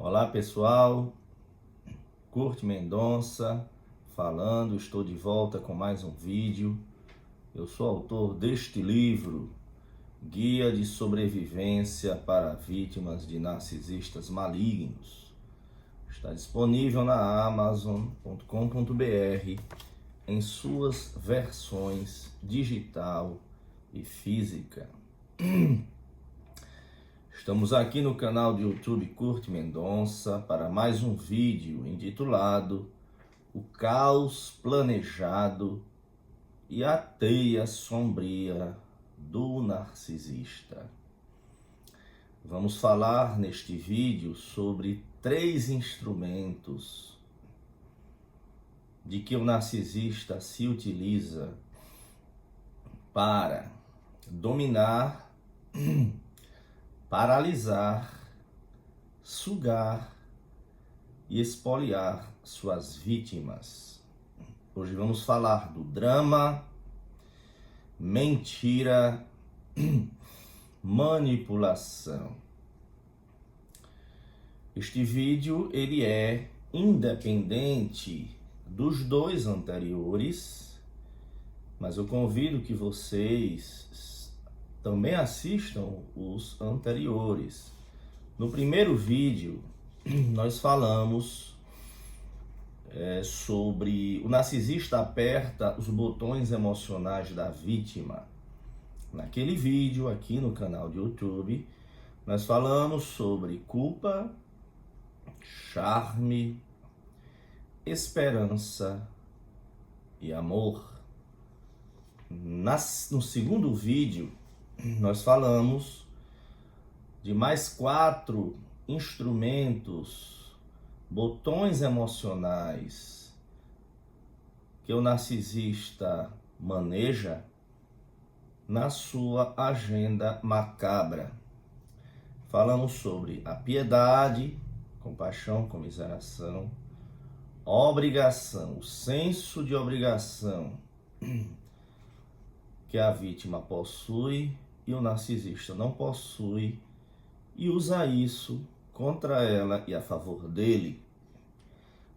Olá pessoal, Kurt Mendonça falando, estou de volta com mais um vídeo. Eu sou autor deste livro, Guia de Sobrevivência para Vítimas de Narcisistas Malignos. Está disponível na Amazon.com.br em suas versões digital e física. Estamos aqui no canal do YouTube Kurt Mendonça para mais um vídeo intitulado O Caos Planejado e a Teia Sombria do Narcisista. Vamos falar neste vídeo sobre 3 instrumentos de que o narcisista se utiliza para dominar, paralisar, sugar e espoliar suas vítimas. Hoje vamos falar do drama, mentira, manipulação. Este vídeo ele é independente dos 2 anteriores, mas eu convido que vocês também assistam os anteriores. No primeiro vídeo, nós falamos sobre o narcisista aperta os botões emocionais da vítima. Naquele vídeo, aqui no canal de YouTube, nós falamos sobre culpa, charme, esperança e amor. No segundo vídeo, nós falamos de mais 4 instrumentos, botões emocionais que o narcisista maneja na sua agenda macabra. Falamos sobre a piedade, compaixão, comiseração, obrigação, o senso de obrigação que a vítima possui e o narcisista não possui e usa isso contra ela e a favor dele.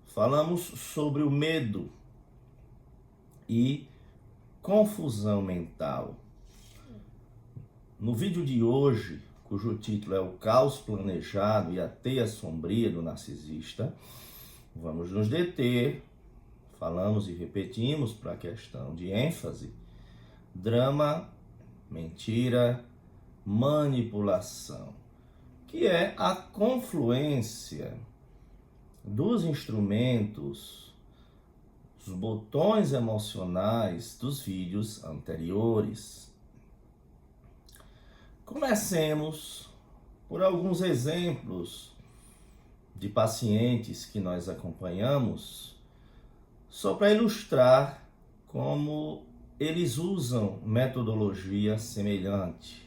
Falamos sobre o medo e confusão mental. No vídeo de hoje, cujo título é O Caos Planejado e a Teia Sombria do Narcisista, vamos nos deter, falamos e repetimos para a questão de ênfase, drama, mentira, manipulação, que é a confluência dos instrumentos, os botões emocionais dos vídeos anteriores. Comecemos por alguns exemplos de pacientes que nós acompanhamos, só para ilustrar como eles usam metodologia semelhante.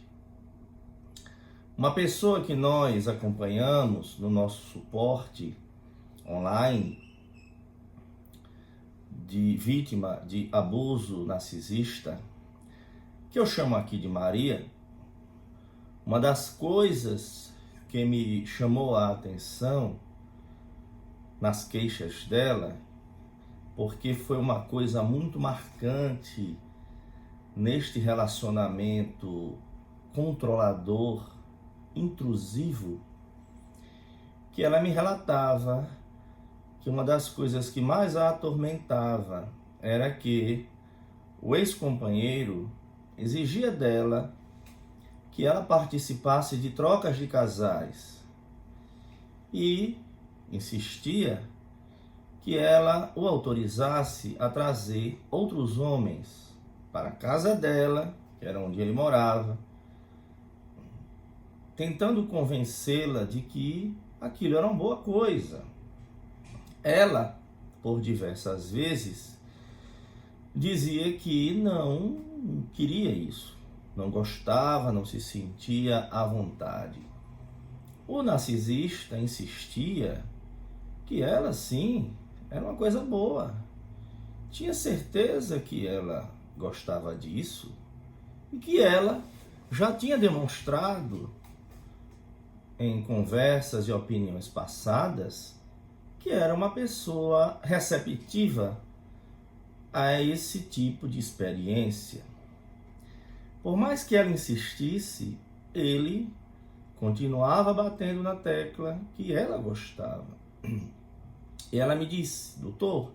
Uma pessoa que nós acompanhamos no nosso suporte online de vítima de abuso narcisista, que eu chamo aqui de Maria, uma das coisas que me chamou a atenção nas queixas dela, porque foi uma coisa muito marcante neste relacionamento controlador, intrusivo, que ela me relatava que uma das coisas que mais a atormentava era que o ex-companheiro exigia dela que ela participasse de trocas de casais e insistia que ela o autorizasse a trazer outros homens para a casa dela, que era onde ele morava, tentando convencê-la de que aquilo era uma boa coisa. Ela, por diversas vezes, dizia que não queria isso, não gostava, não se sentia à vontade. O narcisista insistia que ela, sim, era uma coisa boa. Tinha certeza que ela gostava disso e que ela já tinha demonstrado em conversas e opiniões passadas que era uma pessoa receptiva a esse tipo de experiência. Por mais que ela insistisse, ele continuava batendo na tecla que ela gostava. E ela me disse: doutor,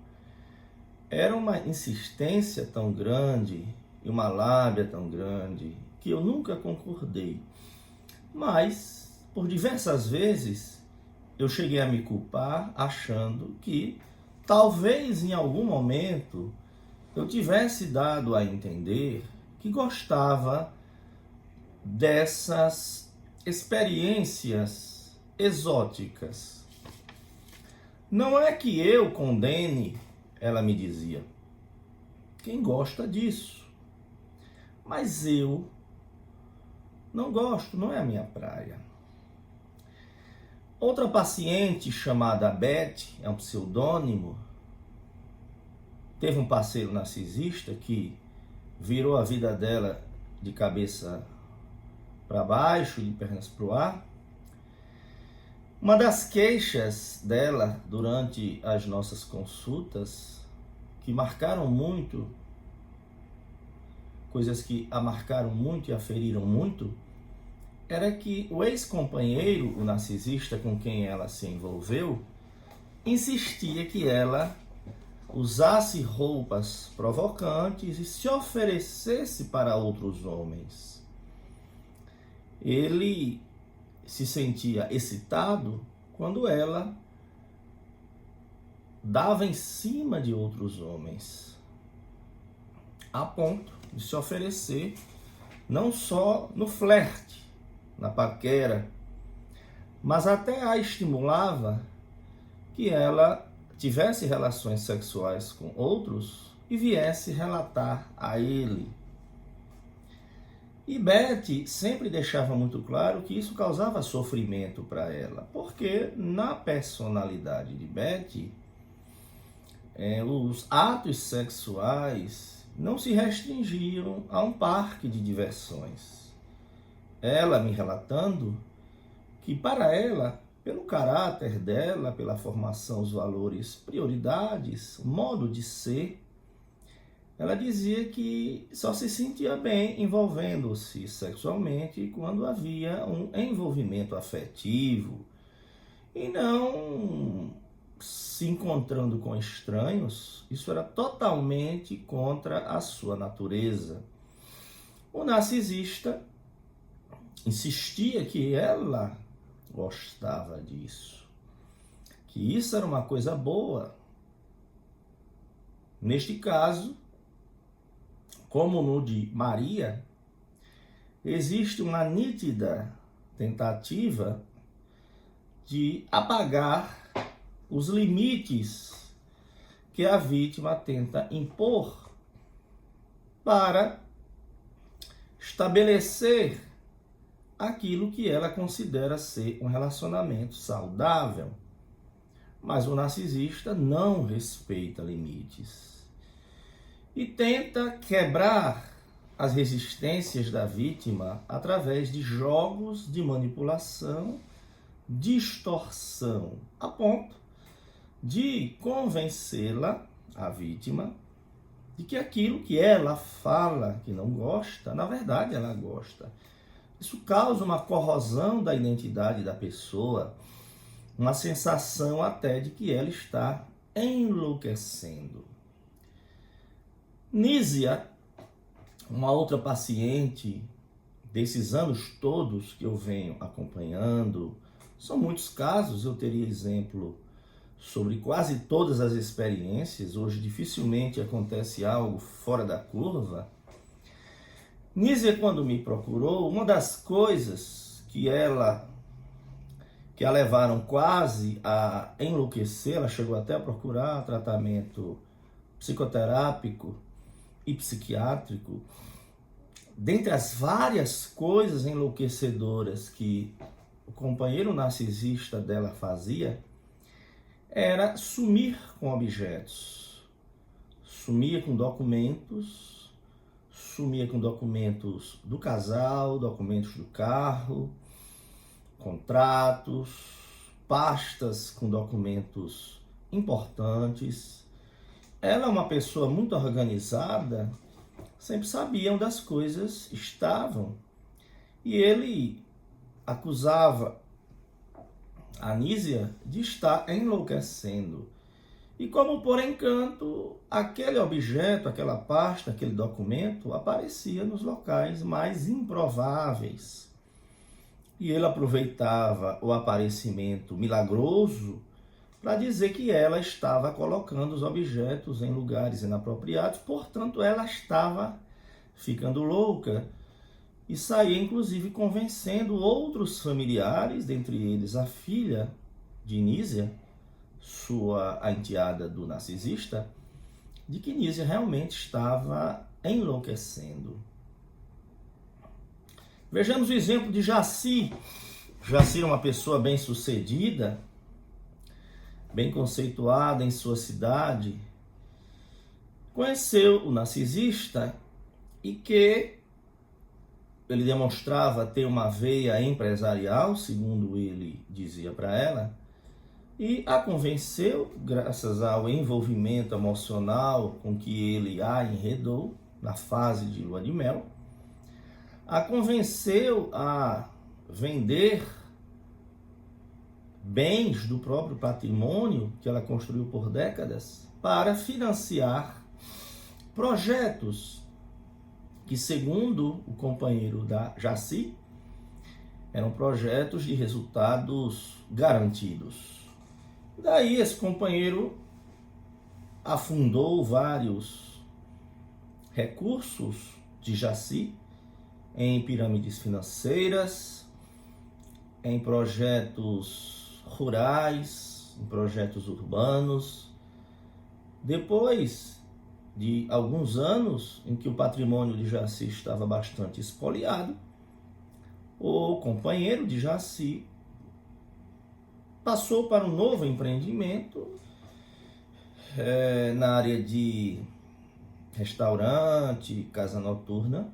era uma insistência tão grande e uma lábia tão grande que eu nunca concordei. Mas, por diversas vezes, eu cheguei a me culpar achando que talvez em algum momento eu tivesse dado a entender que gostava dessas experiências exóticas. Não é que eu condene, ela me dizia, quem gosta disso. Mas eu não gosto, não é a minha praia. Outra paciente chamada Beth, é um pseudônimo, teve um parceiro narcisista que virou a vida dela de cabeça para baixo, de pernas para o ar. Uma das queixas dela durante as nossas consultas, que marcaram muito, coisas que a marcaram muito e a feriram muito, era que o ex-companheiro, o narcisista com quem ela se envolveu, insistia que ela usasse roupas provocantes e se oferecesse para outros homens. Ele se sentia excitado quando ela dava em cima de outros homens, a ponto de se oferecer não só no flerte, na paquera, mas até a estimulava que ela tivesse relações sexuais com outros e viesse relatar a ele. E Beth sempre deixava muito claro que isso causava sofrimento para ela, porque na personalidade de Beth, os atos sexuais não se restringiam a um parque de diversões. Ela me relatando que para ela, pelo caráter dela, pela formação, os valores, prioridades, modo de ser, ela dizia que só se sentia bem envolvendo-se sexualmente quando havia um envolvimento afetivo e não se encontrando com estranhos. Isso era totalmente contra a sua natureza. O narcisista insistia que ela gostava disso, que isso era uma coisa boa. Neste caso, como no de Maria, existe uma nítida tentativa de apagar os limites que a vítima tenta impor para estabelecer aquilo que ela considera ser um relacionamento saudável. Mas o narcisista não respeita limites e tenta quebrar as resistências da vítima através de jogos de manipulação, distorção, a ponto de convencê-la, a vítima, de que aquilo que ela fala que não gosta, na verdade ela gosta. Isso causa uma corrosão da identidade da pessoa, uma sensação até de que ela está enlouquecendo. Nízia, uma outra paciente desses anos todos que eu venho acompanhando, são muitos casos, eu teria exemplo sobre quase todas as experiências, hoje dificilmente acontece algo fora da curva. Nízia, quando me procurou, uma das coisas que a levaram quase a enlouquecer, ela chegou até a procurar tratamento psicoterápico e psiquiátrico, dentre as várias coisas enlouquecedoras que o companheiro narcisista dela fazia, era sumir com objetos, sumia com documentos do casal, documentos do carro, contratos, pastas com documentos importantes. Ela é uma pessoa muito organizada, sempre sabia onde as coisas estavam. E ele acusava a Anísia de estar enlouquecendo. E como por encanto, aquele objeto, aquela pasta, aquele documento aparecia nos locais mais improváveis. E ele aproveitava o aparecimento milagroso para dizer que ela estava colocando os objetos em lugares inapropriados, portanto ela estava ficando louca. E saía inclusive convencendo outros familiares, dentre eles a filha de Nísia, a enteada do narcisista, de que Nísia realmente estava enlouquecendo. Vejamos o exemplo de Jaci. Jaci era uma pessoa bem-sucedida, bem conceituada em sua cidade. Conheceu o narcisista e que ele demonstrava ter uma veia empresarial, segundo ele dizia para ela, e a convenceu, graças ao envolvimento emocional com que ele a enredou na fase de lua de mel, a convenceu a vender bens do próprio patrimônio que ela construiu por décadas para financiar projetos que, segundo o companheiro da Jaci, eram projetos de resultados garantidos. Daí esse companheiro afundou vários recursos de Jaci em pirâmides financeiras, em projetos rurais, em projetos urbanos. Depois de alguns anos em que o patrimônio de Jaci estava bastante espoliado, o companheiro de Jaci passou para um novo empreendimento na área de restaurante, casa noturna,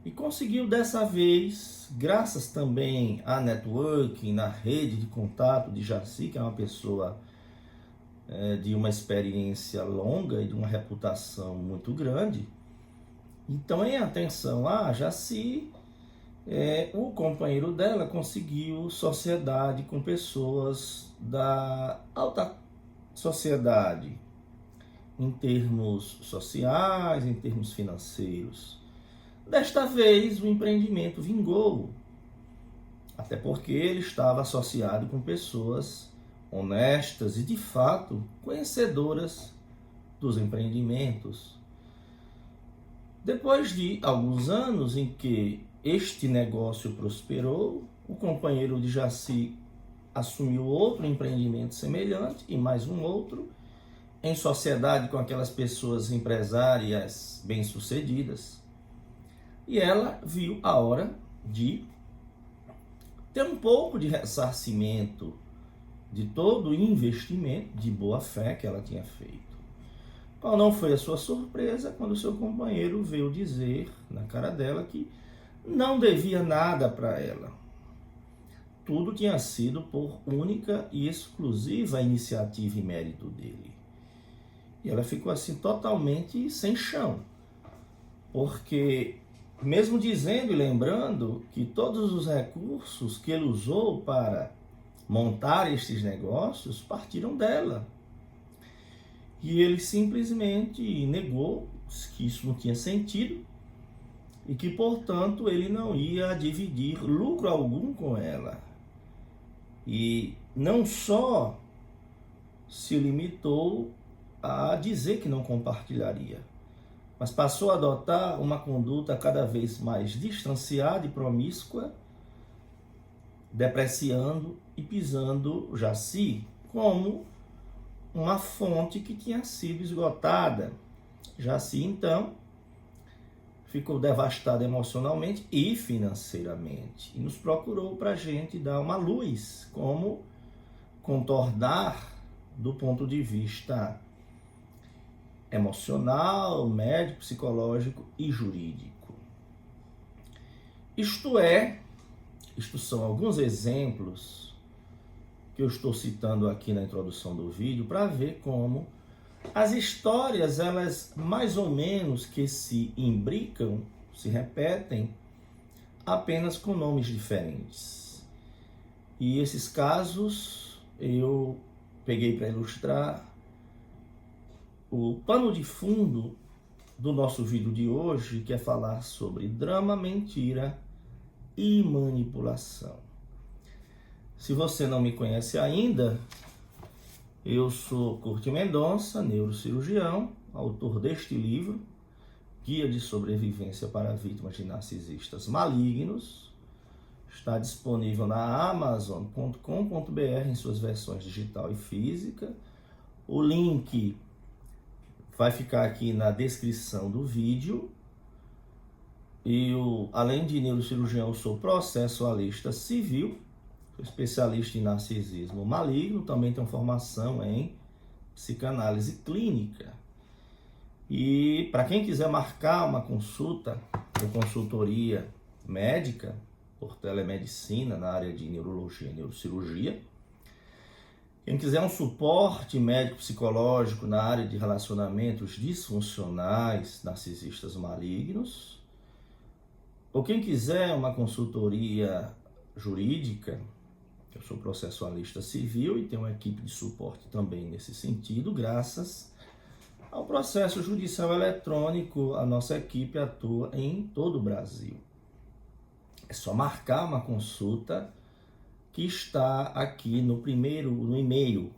e conseguiu dessa vez, graças também à networking, na rede de contato de Jaci, que é uma pessoa de uma experiência longa e de uma reputação muito grande. Então, em atenção a Jaci, o companheiro dela conseguiu sociedade com pessoas da alta sociedade, em termos sociais, em termos financeiros. Desta vez, o empreendimento vingou, até porque ele estava associado com pessoas honestas e, de fato, conhecedoras dos empreendimentos. Depois de alguns anos em que este negócio prosperou, o companheiro de Jaci assumiu outro empreendimento semelhante e mais um outro, em sociedade com aquelas pessoas empresárias bem-sucedidas. E ela viu a hora de ter um pouco de ressarcimento de todo o investimento de boa fé que ela tinha feito. Qual não foi a sua surpresa quando seu companheiro veio dizer na cara dela que não devia nada para ela. Tudo tinha sido por única e exclusiva iniciativa e mérito dele. E ela ficou assim totalmente sem chão, porque mesmo dizendo e lembrando que todos os recursos que ele usou para montar estes negócios partiram dela. E ele simplesmente negou que isso não tinha sentido e que, portanto, ele não ia dividir lucro algum com ela. E não só se limitou a dizer que não compartilharia, mas passou a adotar uma conduta cada vez mais distanciada e promíscua, depreciando e pisando Jaci como uma fonte que tinha sido esgotada. Jaci, então, ficou devastada emocionalmente e financeiramente e nos procurou para a gente dar uma luz, como contornar do ponto de vista emocional, médico, psicológico e jurídico. Isto é, Isto são alguns exemplos que eu estou citando aqui na introdução do vídeo para ver como as histórias, elas mais ou menos que se imbricam, se repetem, apenas com nomes diferentes. E esses casos eu peguei para ilustrar o pano de fundo do nosso vídeo de hoje, que é falar sobre drama, mentira e manipulação. Se você não me conhece ainda, eu sou Curti Mendonça, neurocirurgião, autor deste livro, Guia de Sobrevivência para Vítimas de Narcisistas Malignos. Está disponível na Amazon.com.br em suas versões digital e física. O link vai ficar aqui na descrição do vídeo. Eu, além de neurocirurgião, sou processualista civil, sou especialista em narcisismo maligno, também tenho formação em psicanálise clínica. E para quem quiser marcar uma consulta ou consultoria médica por telemedicina na área de neurologia e neurocirurgia, quem quiser um suporte médico-psicológico na área de relacionamentos disfuncionais narcisistas malignos, ou quem quiser uma consultoria jurídica, eu sou processualista civil e tenho uma equipe de suporte também nesse sentido, graças ao processo judicial eletrônico, a nossa equipe atua em todo o Brasil. É só marcar uma consulta que está aqui no e-mail,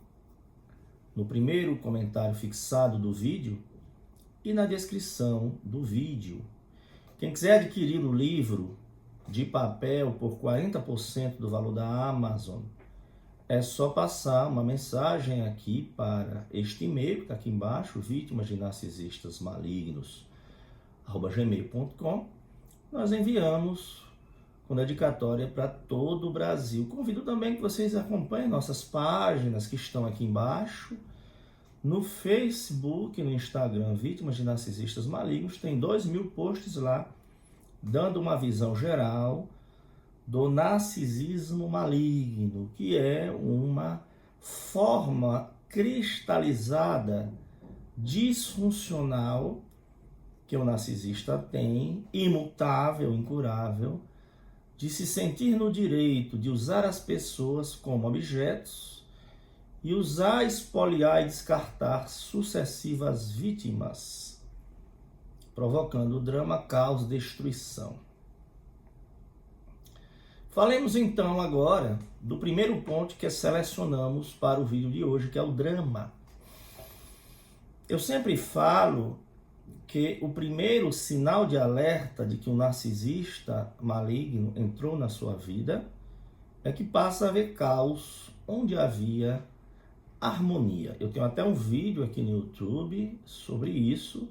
no primeiro comentário fixado do vídeo e na descrição do vídeo. Quem quiser adquirir o livro de papel por 40% do valor da Amazon, é só passar uma mensagem aqui para este e-mail que está aqui embaixo, vítimas de narcisistas malignos, @gmail.com. Nós enviamos com dedicatória para todo o Brasil. Convido também que vocês acompanhem nossas páginas que estão aqui embaixo. No Facebook, no Instagram, Vítimas de Narcisistas Malignos, tem 2.000 posts lá, dando uma visão geral do narcisismo maligno, que é uma forma cristalizada, disfuncional, que o narcisista tem, imutável, incurável, de se sentir no direito de usar as pessoas como objetos e usar, espoliar e descartar sucessivas vítimas, provocando drama, caos, destruição. Falemos então agora do primeiro ponto que selecionamos para o vídeo de hoje, que é o drama. Eu sempre falo que o primeiro sinal de alerta de que um narcisista maligno entrou na sua vida é que passa a haver caos onde havia harmonia. Eu tenho até um vídeo aqui no YouTube sobre isso,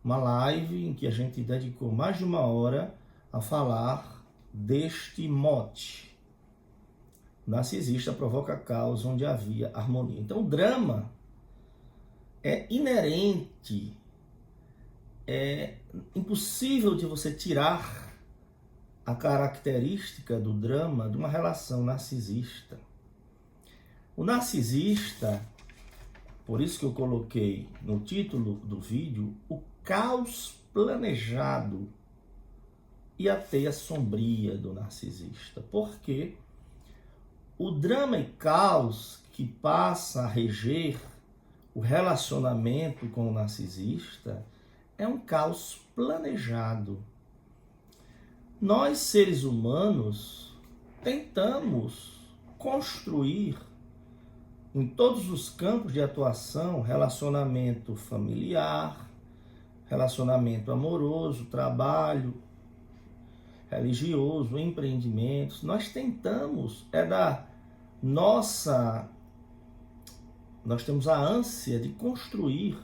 uma live em que a gente dedicou mais de 1 hora a falar deste mote. O narcisista provoca caos onde havia harmonia. Então, o drama é inerente, é impossível de você tirar a característica do drama de uma relação narcisista. O narcisista, por isso que eu coloquei no título do vídeo, o caos planejado e a teia sombria do narcisista. Porque o drama e caos que passa a reger o relacionamento com o narcisista é um caos planejado. Nós, seres humanos, tentamos construir em todos os campos de atuação, relacionamento familiar, relacionamento amoroso, trabalho, religioso, empreendimentos. Nós tentamos, nós temos a ânsia de construir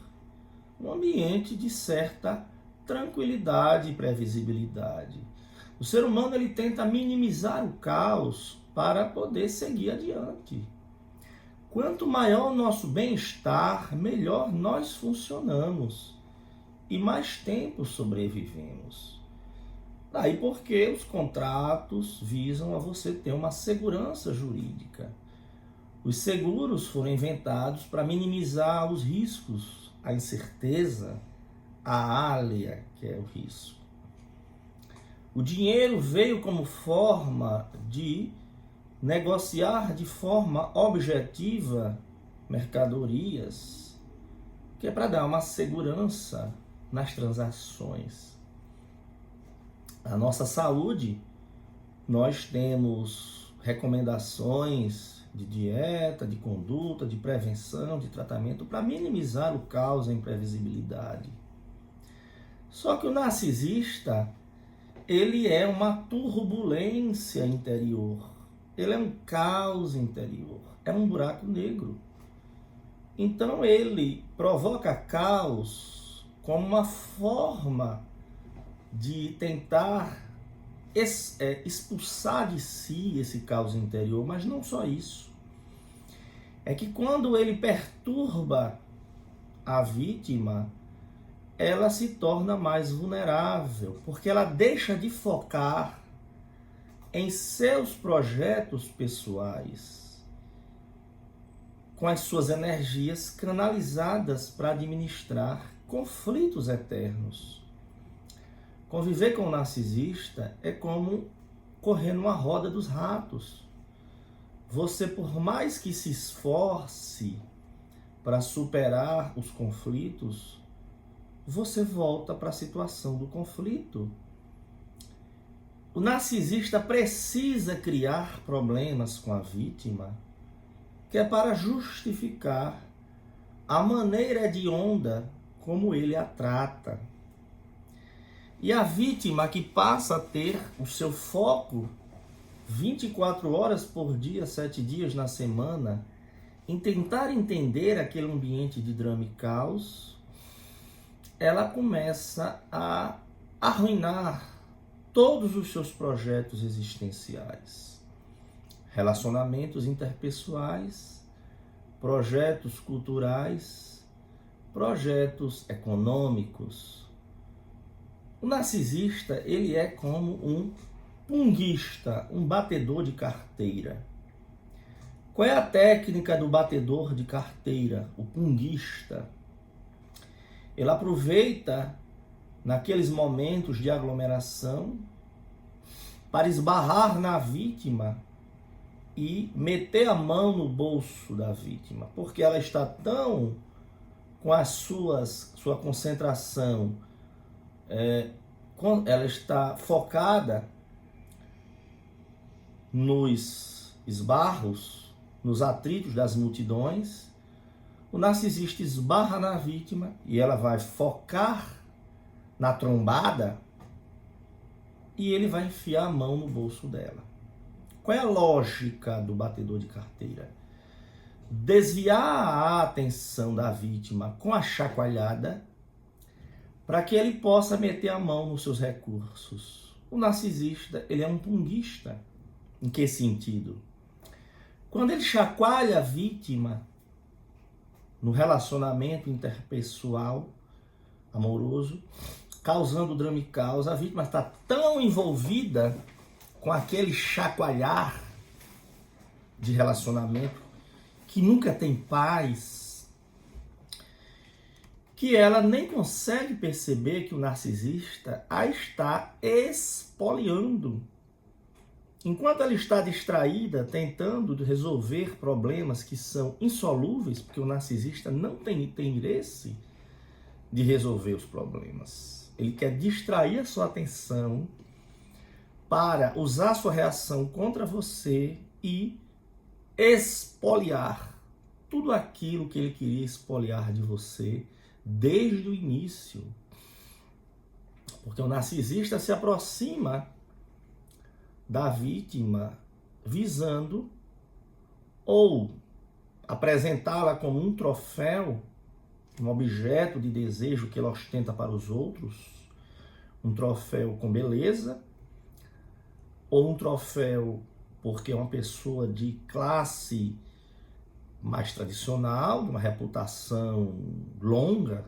um ambiente de certa tranquilidade e previsibilidade. O ser humano ele tenta minimizar o caos para poder seguir adiante. Quanto maior o nosso bem-estar, melhor nós funcionamos e mais tempo sobrevivemos. Daí porque os contratos visam a você ter uma segurança jurídica. Os seguros foram inventados para minimizar os riscos, a incerteza, a alea, que é o risco. O dinheiro veio como forma de negociar de forma objetiva mercadorias, que é para dar uma segurança nas transações. A nossa saúde, nós temos recomendações de dieta, de conduta, de prevenção, de tratamento para minimizar o caos e a imprevisibilidade. Só que o narcisista, ele é uma turbulência interior, ele é um caos interior, é um buraco negro. Então ele provoca caos como uma forma de tentar expulsar de si esse caos interior, mas não só isso. É que quando ele perturba a vítima, ela se torna mais vulnerável, porque ela deixa de focar em seus projetos pessoais, com as suas energias canalizadas para administrar conflitos eternos. Conviver com o narcisista é como correr numa roda dos ratos. Você, por mais que se esforce para superar os conflitos, você volta para a situação do conflito. O narcisista precisa criar problemas com a vítima, que é para justificar a maneira hedionda como ele a trata. E a vítima que passa a ter o seu foco 24 horas por dia, 7 dias na semana, em tentar entender aquele ambiente de drama e caos, ela começa a arruinar todos os seus projetos existenciais. Relacionamentos interpessoais, projetos culturais, projetos econômicos. O narcisista, ele é como um punguista, um batedor de carteira. Qual é a técnica do batedor de carteira, o punguista? Ele aproveita naqueles momentos de aglomeração para esbarrar na vítima e meter a mão no bolso da vítima, porque ela está tão com a sua concentração, ela está focada nos esbarros, nos atritos das multidões. O narcisista esbarra na vítima e ela vai focar na trombada e ele vai enfiar a mão no bolso dela. Qual é a lógica do batedor de carteira? Desviar a atenção da vítima com a chacoalhada para que ele possa meter a mão nos seus recursos. O narcisista, ele é um punguista. Em que sentido? Quando ele chacoalha a vítima no relacionamento interpessoal, amoroso, causando drama e caos, a vítima está tão envolvida com aquele chacoalhar de relacionamento que nunca tem paz, que ela nem consegue perceber que o narcisista a está espoliando. Enquanto ela está distraída, tentando resolver problemas que são insolúveis, porque o narcisista não tem interesse de resolver os problemas. Ele quer distrair a sua atenção para usar sua reação contra você e espoliar tudo aquilo que ele queria espoliar de você desde o início. Porque o narcisista se aproxima da vítima visando ou apresentá-la como um troféu, um objeto de desejo que ele ostenta para os outros, um troféu com beleza, ou um troféu porque é uma pessoa de classe mais tradicional, uma reputação longa,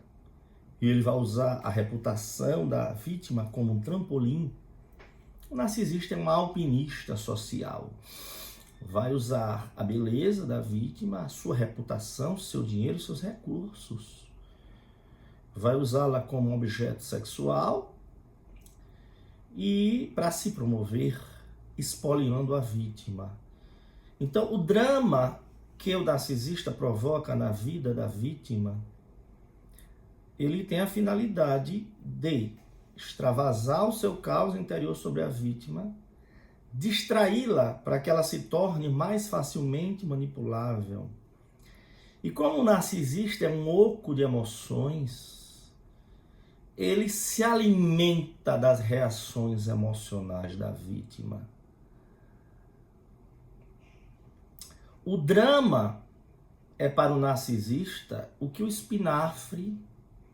e ele vai usar a reputação da vítima como um trampolim O narcisista é um alpinista social. Vai usar a beleza da vítima, a sua reputação, seu dinheiro e seus recursos. Vai usá-la como objeto sexual e para se promover, espoliando a vítima. Então, o drama que o narcisista provoca na vida da vítima, ele tem a finalidade de extravasar o seu caos interior sobre a vítima, distraí-la para que ela se torne mais facilmente manipulável. E como o narcisista é um oco de emoções, ele se alimenta das reações emocionais da vítima. O drama é para o narcisista o que o espinafre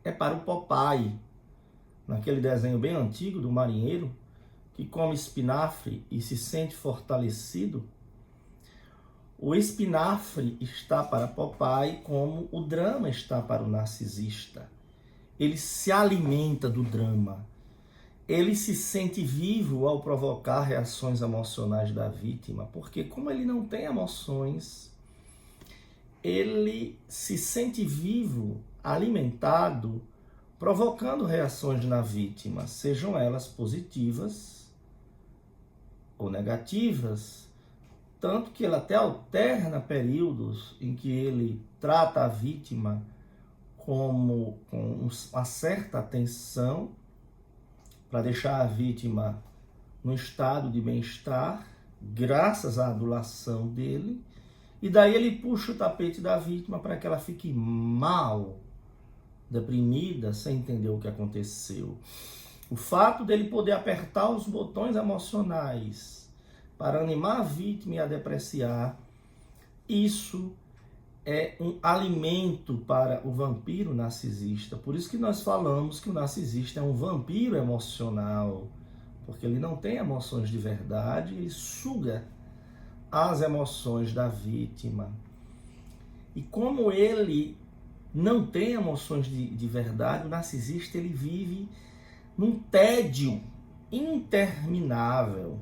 é para o Popeye, naquele desenho bem antigo do marinheiro, que come espinafre e se sente fortalecido. O espinafre está para Popeye como o drama está para o narcisista. Ele se alimenta do drama. Ele se sente vivo ao provocar reações emocionais da vítima, porque como ele não tem emoções, ele se sente vivo, alimentado, provocando reações na vítima, sejam elas positivas ou negativas, tanto que ele até alterna períodos em que ele trata a vítima com uma certa atenção, para deixar a vítima no estado de bem-estar, graças à adulação dele, e daí ele puxa o tapete da vítima para que ela fique mal, deprimida, sem entender o que aconteceu. O fato dele poder apertar os botões emocionais para animar a vítima e a depreciar, isso é um alimento para o vampiro narcisista. Por isso que nós falamos que o narcisista é um vampiro emocional, porque ele não tem emoções de verdade, ele suga as emoções da vítima. E como ele não tem emoções de verdade, o narcisista ele vive num tédio interminável.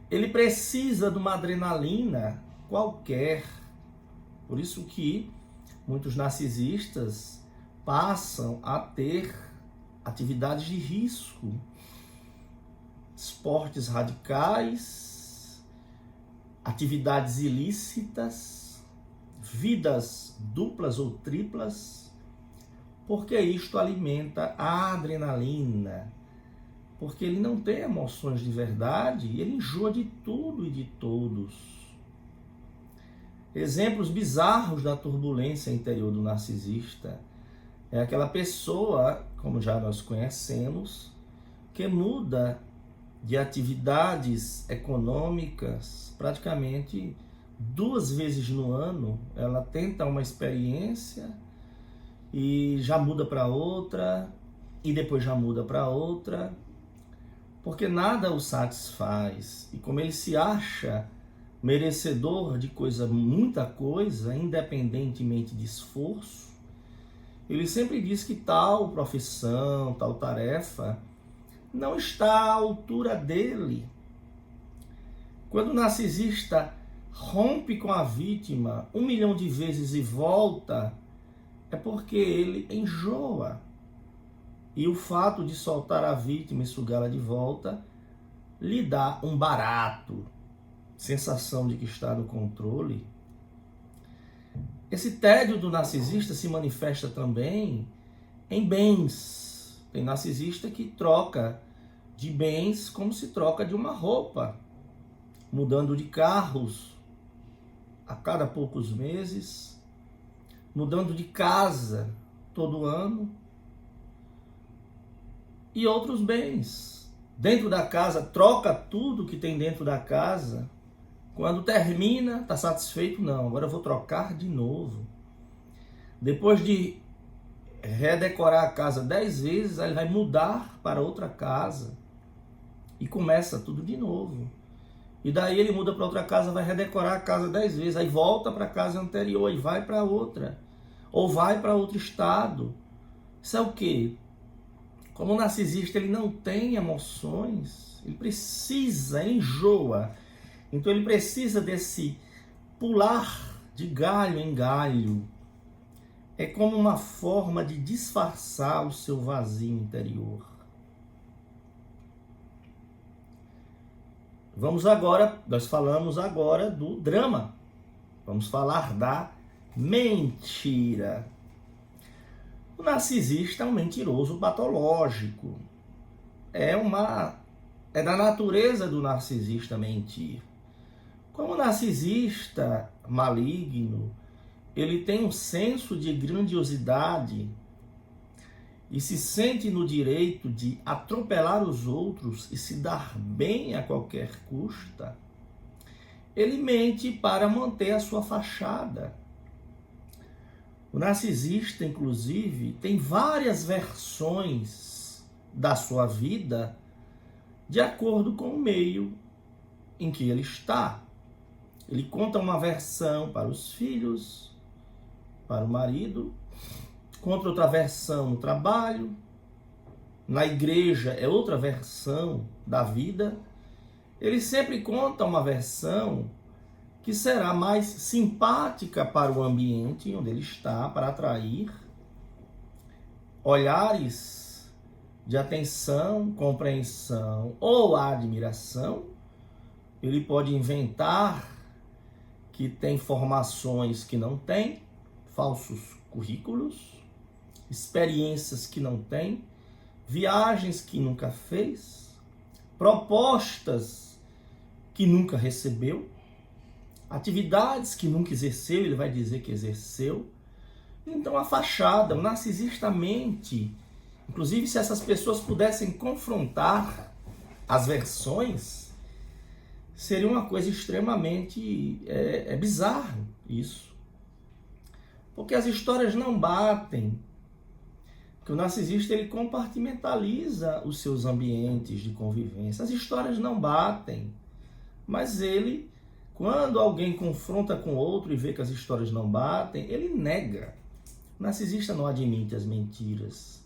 Ele precisa de uma adrenalina qualquer. Por isso que muitos narcisistas passam a ter atividades de risco, esportes radicais, atividades ilícitas, vidas duplas ou triplas, porque isto alimenta a adrenalina, porque ele não tem emoções de verdade, ele enjoa de tudo e de todos. Exemplos bizarros da turbulência interior do narcisista é aquela pessoa, como já nós conhecemos, que muda de atividades econômicas praticamente 2 vezes no ano. Ela tenta uma experiência e já muda para outra, e depois já muda para outra, porque nada o satisfaz. E como ele se acha merecedor de muita coisa, independentemente de esforço, ele sempre diz que tal profissão, tal tarefa não está à altura dele. Quando o narcisista rompe com a vítima 1 milhão de vezes e volta, é porque ele enjoa. E o fato de soltar a vítima e sugá-la de volta lhe dá um barato, sensação de que está no controle. Esse tédio do narcisista se manifesta também em bens. Tem narcisista que troca de bens como se troca de uma roupa, mudando de carros a cada poucos meses, mudando de casa todo ano, e outros bens. Dentro da casa, troca tudo que tem dentro da casa. Quando termina, está satisfeito? Não, agora eu vou trocar de novo. Depois de redecorar a casa 10 vezes, aí ele vai mudar para outra casa e começa tudo de novo. E daí ele muda para outra casa, vai redecorar a casa 10 vezes, aí volta para a casa anterior e vai para outra. Ou vai para outro estado. Isso é o quê? Como o narcisista ele não tem emoções, ele precisa, enjoa. Então ele precisa desse pular de galho em galho. É como uma forma de disfarçar o seu vazio interior. Nós falamos agora do drama. Vamos falar da mentira. O narcisista é um mentiroso patológico. É da natureza do narcisista mentir. Como o narcisista maligno, ele tem um senso de grandiosidade e se sente no direito de atropelar os outros e se dar bem a qualquer custa, ele mente para manter a sua fachada. O narcisista, inclusive, tem várias versões da sua vida de acordo com o meio em que ele está. Ele conta uma versão para os filhos, para o marido, conta outra versão no trabalho, na igreja é outra versão da vida. Ele sempre conta uma versão que será mais simpática para o ambiente onde ele está, para atrair olhares de atenção, compreensão ou admiração. Ele pode inventar que tem formações que não tem, falsos currículos, experiências que não tem, viagens que nunca fez, propostas que nunca recebeu, atividades que nunca exerceu, ele vai dizer que exerceu. Então a fachada, o narcisista mente. Inclusive, se essas pessoas pudessem confrontar as versões, seria uma coisa extremamente bizarro isso. Porque as histórias não batem. Porque o narcisista ele compartimentaliza os seus ambientes de convivência. As histórias não batem. Mas ele, quando alguém confronta com outro e vê que as histórias não batem, ele nega. O narcisista não admite as mentiras.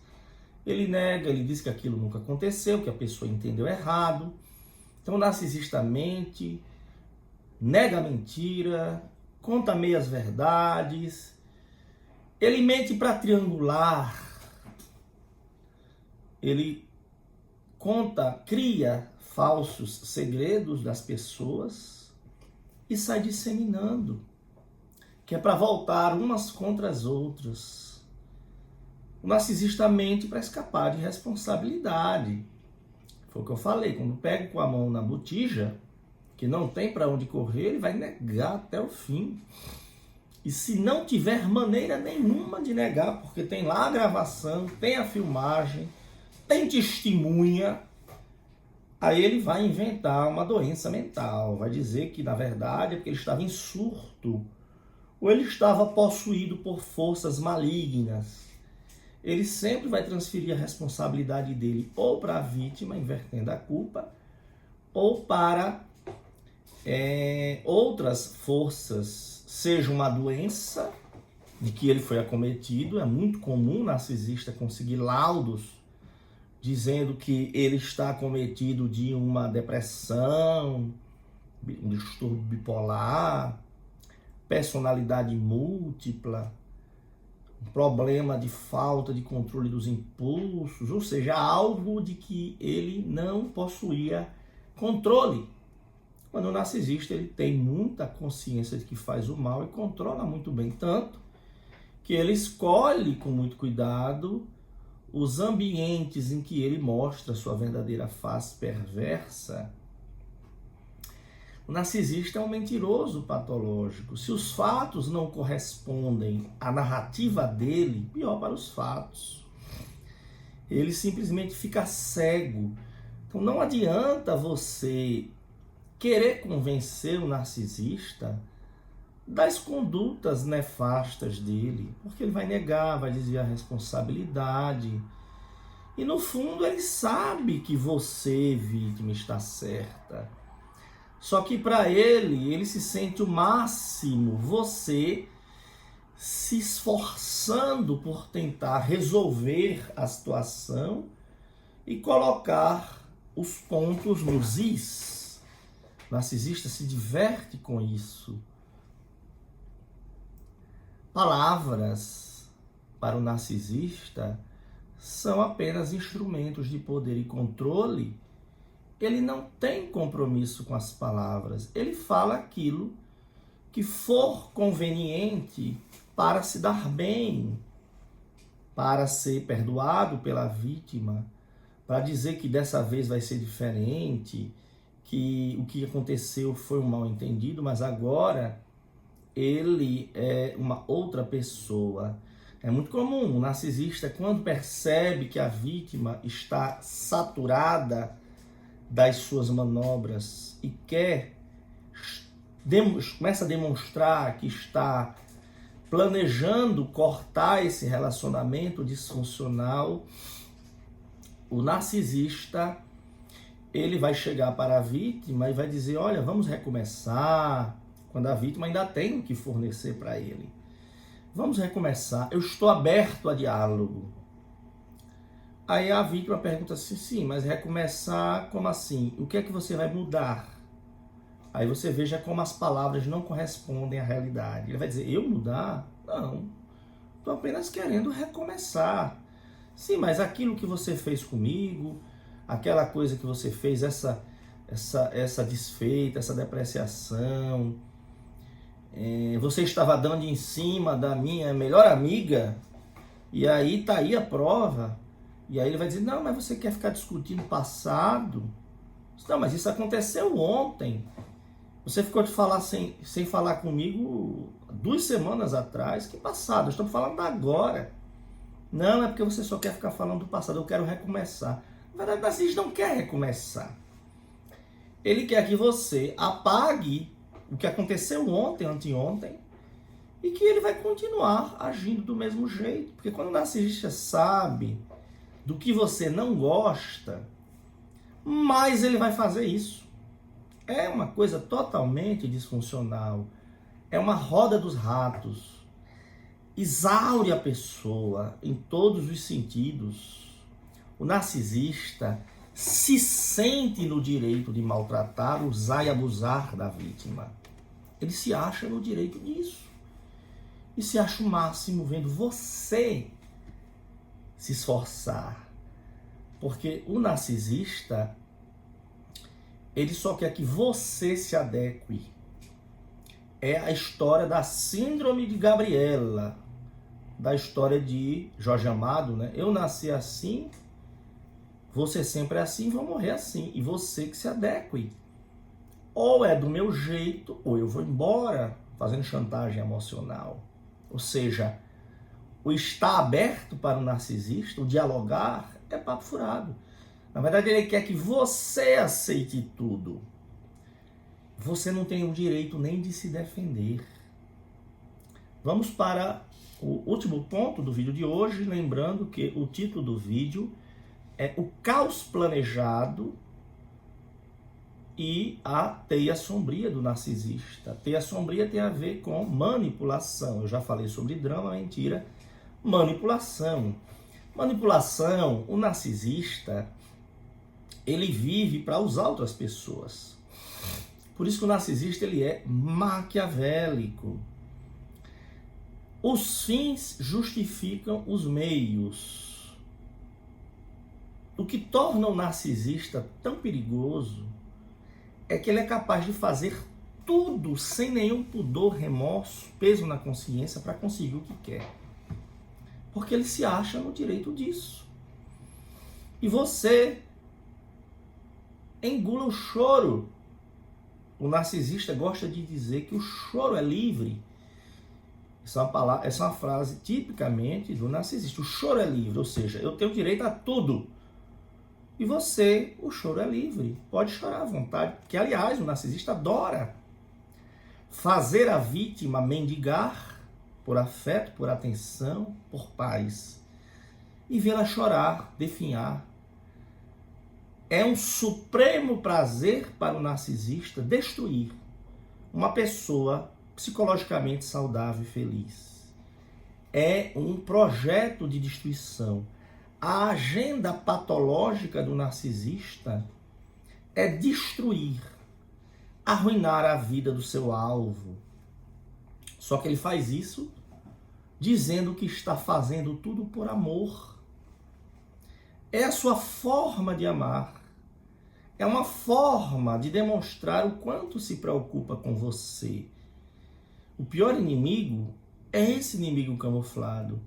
Ele nega, ele diz que aquilo nunca aconteceu, que a pessoa entendeu errado. Então o narcisista mente, nega a mentira, conta meias verdades. Ele mente para triangular. Ele cria falsos segredos das pessoas e sai disseminando, que é para voltar umas contra as outras. O narcisista mente para escapar de responsabilidade. Foi o que eu falei, quando pega com a mão na botija, que não tem para onde correr, ele vai negar até o fim. E se não tiver maneira nenhuma de negar, porque tem lá a gravação, tem a filmagem, tem testemunha, aí ele vai inventar uma doença mental, vai dizer que na verdade é porque ele estava em surto, ou ele estava possuído por forças malignas. Ele sempre vai transferir a responsabilidade dele ou para a vítima, invertendo a culpa, ou para outras forças, seja uma doença de que ele foi acometido. É muito comum o narcisista conseguir laudos dizendo que ele está acometido de uma depressão, um distúrbio bipolar, personalidade múltipla, um problema de falta de controle dos impulsos, ou seja, algo de que ele não possuía controle. Quando o narcisista ele tem muita consciência de que faz o mal e controla muito bem, tanto que ele escolhe com muito cuidado os ambientes em que ele mostra sua verdadeira face perversa. O narcisista é um mentiroso patológico. Se os fatos não correspondem à narrativa dele, pior para os fatos. Ele simplesmente fica cego. Então não adianta você querer convencer o narcisista das condutas nefastas dele, porque ele vai negar, vai desviar a responsabilidade. E no fundo ele sabe que você, vítima, está certa. Só que para ele se sente o máximo, você se esforçando por tentar resolver a situação e colocar os pontos nos is. O narcisista se diverte com isso. Palavras para o narcisista são apenas instrumentos de poder e controle. Ele não tem compromisso com as palavras. Ele fala aquilo que for conveniente para se dar bem, para ser perdoado pela vítima, para dizer que dessa vez vai ser diferente, que o que aconteceu foi um mal-entendido, mas agora ele é uma outra pessoa. É muito comum o narcisista, quando percebe que a vítima está saturada das suas manobras e começa a demonstrar que está planejando cortar esse relacionamento disfuncional, o narcisista, ele vai chegar para a vítima e vai dizer, olha, vamos recomeçar, quando a vítima ainda tem o que fornecer para ele. Vamos recomeçar, eu estou aberto a diálogo. Aí a vítima pergunta assim, sim, mas recomeçar como assim? O que é que você vai mudar? Aí você veja como as palavras não correspondem à realidade. Ele vai dizer, eu mudar? Não, estou apenas querendo recomeçar. Sim, mas aquilo que você fez comigo, aquela coisa que você fez, essa desfeita, essa depreciação, você estava dando em cima da minha melhor amiga, e aí está aí a prova. E aí ele vai dizer, não, mas você quer ficar discutindo o passado? Não, mas isso aconteceu ontem. Você ficou de falar sem falar comigo 2 semanas atrás. Que passado? Estamos falando agora. Não, é porque você só quer ficar falando do passado. Eu quero recomeçar. Na verdade, o narcisista não quer recomeçar. Ele quer que você apague o que aconteceu ontem, anteontem, e que ele vai continuar agindo do mesmo jeito. Porque quando o narcisista sabe do que você não gosta, mais ele vai fazer isso. É uma coisa totalmente disfuncional. É uma roda dos ratos. Exaure a pessoa em todos os sentidos. O narcisista se sente no direito de maltratar, usar e abusar da vítima. Ele se acha no direito disso. E se acha o máximo vendo você se esforçar. Porque o narcisista, ele só quer que você se adeque. É a história da síndrome de Gabriela, da história de Jorge Amado, né? Eu nasci assim, você sempre é assim, vou morrer assim. E você que se adeque. Ou é do meu jeito, ou eu vou embora, fazendo chantagem emocional. Ou seja, o estar aberto para o narcisista, o dialogar, é papo furado. Na verdade, ele quer que você aceite tudo. Você não tem o direito nem de se defender. Vamos para o último ponto do vídeo de hoje, lembrando que o título do vídeo é O Caos Planejado e a Teia Sombria do Narcisista. A teia sombria tem a ver com manipulação. Eu já falei sobre drama, mentira, manipulação. Manipulação, o narcisista, ele vive para usar outras pessoas. Por isso que o narcisista, ele é maquiavélico. Os fins justificam os meios. O que torna o narcisista tão perigoso é que ele é capaz de fazer tudo sem nenhum pudor, remorso, peso na consciência para conseguir o que quer. Porque ele se acha no direito disso. E você engula o choro. O narcisista gosta de dizer que o choro é livre. Essa é uma frase tipicamente do narcisista. O choro é livre, ou seja, eu tenho direito a tudo. E você, o choro é livre. Pode chorar à vontade. Que, aliás, o narcisista adora fazer a vítima mendigar por afeto, por atenção, por paz. E vê-la chorar, definhar. É um supremo prazer para o narcisista destruir uma pessoa psicologicamente saudável e feliz. É um projeto de destruição. A agenda patológica do narcisista é destruir, arruinar a vida do seu alvo. Só que ele faz isso dizendo que está fazendo tudo por amor. É a sua forma de amar. É uma forma de demonstrar o quanto se preocupa com você. O pior inimigo é esse inimigo camuflado.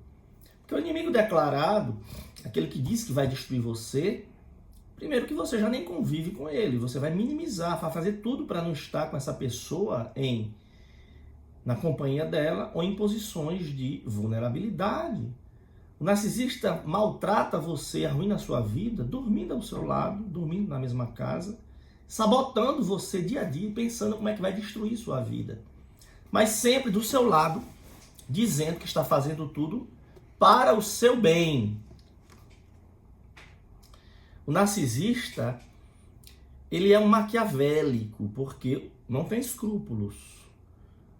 Porque o inimigo declarado, aquele que diz que vai destruir você, primeiro que você já nem convive com ele, você vai minimizar, vai fazer tudo para não estar com essa pessoa na companhia dela ou em posições de vulnerabilidade. O narcisista maltrata você, arruina a sua vida, dormindo ao seu lado, dormindo na mesma casa, sabotando você dia a dia, pensando como é que vai destruir sua vida. Mas sempre do seu lado, dizendo que está fazendo tudo para o seu bem. O narcisista, ele é um maquiavélico, porque não tem escrúpulos.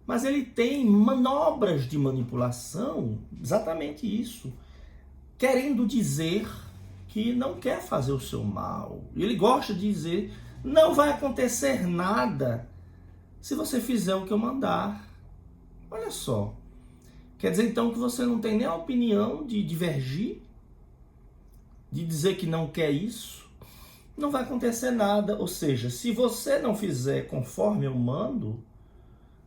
Mas ele tem manobras de manipulação, exatamente isso, querendo dizer que não quer fazer o seu mal. Ele gosta de dizer, não vai acontecer nada se você fizer o que eu mandar. Olha só. Quer dizer então que você não tem nem a opinião de divergir, de dizer que não quer isso, não vai acontecer nada. Ou seja, se você não fizer conforme eu mando,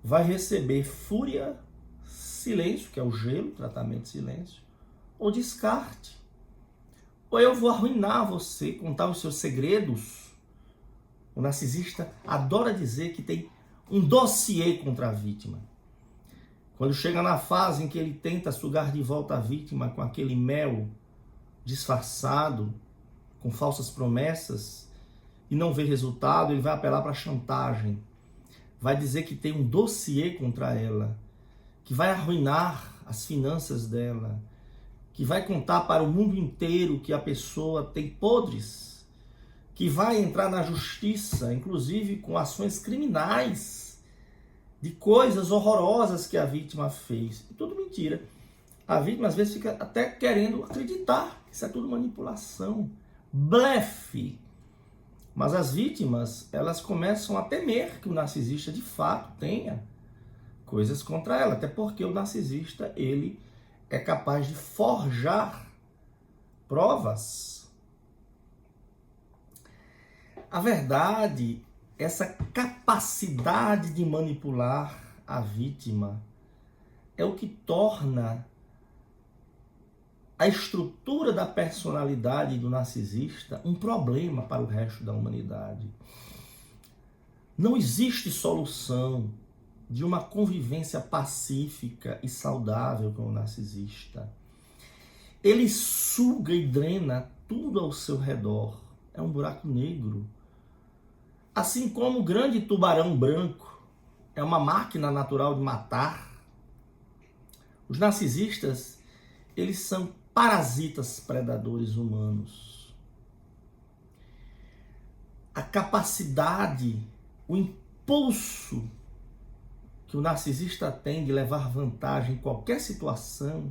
vai receber fúria, silêncio, que é o gelo, tratamento de silêncio, ou descarte. Ou eu vou arruinar você, contar os seus segredos. O narcisista adora dizer que tem um dossiê contra a vítima. Quando chega na fase em que ele tenta sugar de volta a vítima com aquele mel disfarçado, com falsas promessas, e não vê resultado, ele vai apelar para a chantagem. Vai dizer que tem um dossiê contra ela, que vai arruinar as finanças dela, que vai contar para o mundo inteiro que a pessoa tem podres, que vai entrar na justiça, inclusive com ações criminais, de coisas horrorosas que a vítima fez. E tudo mentira. A vítima às vezes fica até querendo acreditar que isso é tudo manipulação, blefe. Mas as vítimas, elas começam a temer que o narcisista de fato tenha coisas contra ela, até porque o narcisista, ele é capaz de forjar provas. A verdade, essa capacidade de manipular a vítima é o que torna a estrutura da personalidade do narcisista um problema para o resto da humanidade. Não existe solução de uma convivência pacífica e saudável com o narcisista. Ele suga e drena tudo ao seu redor. É um buraco negro. Assim como o grande tubarão branco é uma máquina natural de matar, os narcisistas, eles são parasitas predadores humanos. A capacidade, o impulso que o narcisista tem de levar vantagem em qualquer situação,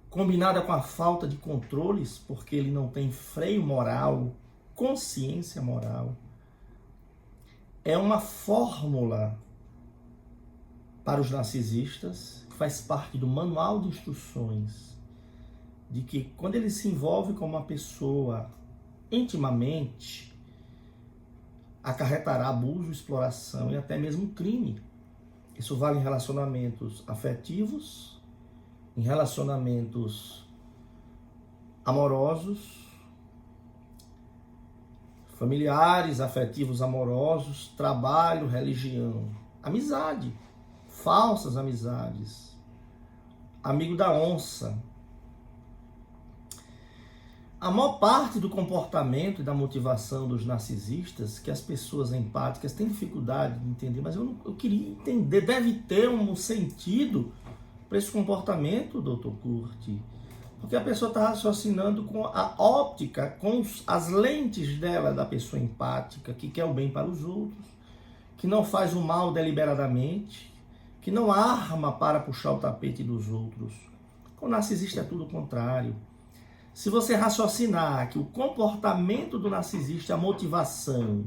combinada com a falta de controles, porque ele não tem freio moral, consciência moral, é uma fórmula para os narcisistas, que faz parte do manual de instruções, de que quando ele se envolve com uma pessoa intimamente, acarretará abuso, exploração e até mesmo crime. Isso vale em relacionamentos afetivos, em relacionamentos amorosos, familiares, afetivos, amorosos, trabalho, religião, amizade, falsas amizades, amigo da onça. A maior parte do comportamento e da motivação dos narcisistas, que as pessoas empáticas têm dificuldade de entender, mas eu queria entender, deve ter um sentido para esse comportamento, Dr. Curti, porque a pessoa está raciocinando com a óptica, com as lentes dela, da pessoa empática, que quer o bem para os outros, que não faz o mal deliberadamente, que não arma para puxar o tapete dos outros. Com o narcisista é tudo o contrário. Se você raciocinar que o comportamento do narcisista, a motivação,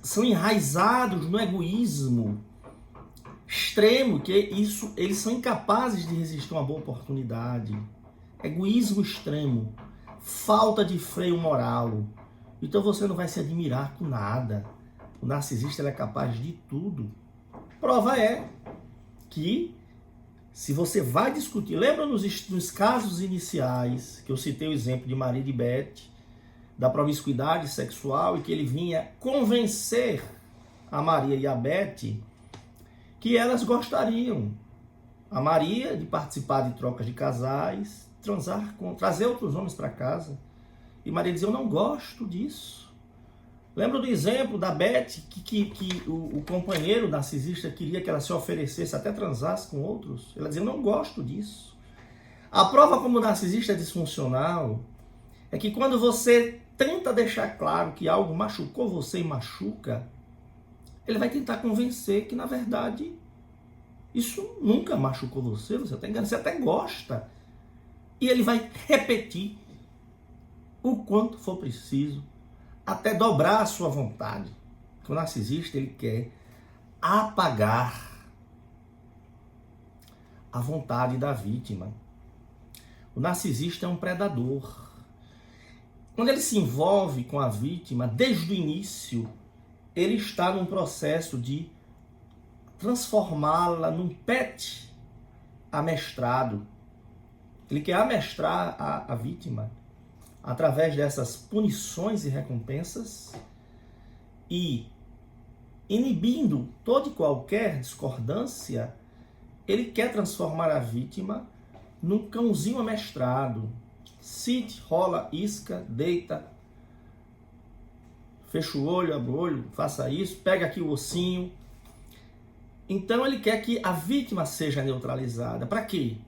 são enraizados no egoísmo extremo, que isso, eles são incapazes de resistir a uma boa oportunidade. Egoísmo extremo, falta de freio moral. Então você não vai se admirar com nada. O narcisista ele é capaz de tudo. Prova é que, se você vai discutir, lembra nos casos iniciais, que eu citei o exemplo de Maria de Beth, da promiscuidade sexual, e que ele vinha convencer a Maria e a Beth que elas gostariam. A Maria de participar de trocas de casais, trazer outros homens para casa. E Maria dizia, eu não gosto disso. Lembra do exemplo da Beth, que o companheiro narcisista queria que ela se oferecesse, até transasse com outros? Ela dizia, eu não gosto disso. A prova como o narcisista é disfuncional é que quando você tenta deixar claro que algo machucou você e machuca, ele vai tentar convencer que, na verdade, isso nunca machucou você, você até gosta. E ele vai repetir o quanto for preciso, até dobrar a sua vontade. Porque o narcisista, ele quer apagar a vontade da vítima. O narcisista é um predador. Quando ele se envolve com a vítima, desde o início, ele está num processo de transformá-la num pet amestrado. Ele quer amestrar a vítima através dessas punições e recompensas e inibindo toda e qualquer discordância, ele quer transformar a vítima num cãozinho amestrado. Sit, rola, isca, deita, fecha o olho, abre o olho, faça isso, pega aqui o ossinho. Então ele quer que a vítima seja neutralizada. Para quê?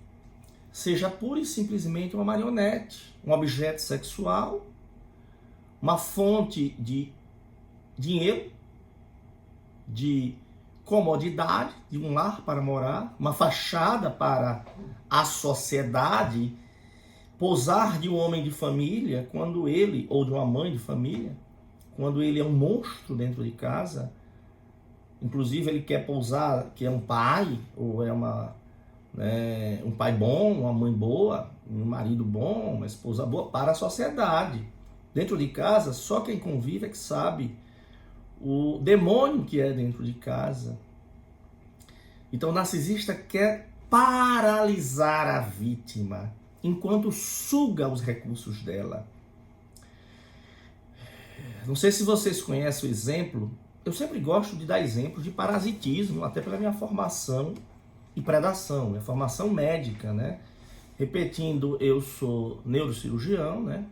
Seja pura e simplesmente uma marionete, um objeto sexual, uma fonte de dinheiro, de comodidade, de um lar para morar, uma fachada para a sociedade, posar de um homem de família quando ele, ou de uma mãe de família, quando ele é um monstro dentro de casa. Inclusive ele quer pousar que é um pai, ou é um pai bom, uma mãe boa, um marido bom, uma esposa boa para a sociedade. Dentro de casa, só quem convive é que sabe o demônio que é dentro de casa. Então o narcisista quer paralisar a vítima enquanto suga os recursos dela. Não sei se vocês conhecem o exemplo, eu sempre gosto de dar exemplos de parasitismo, até pela minha formação e predação, minha formação médica, né? Repetindo, eu sou neurocirurgião, né?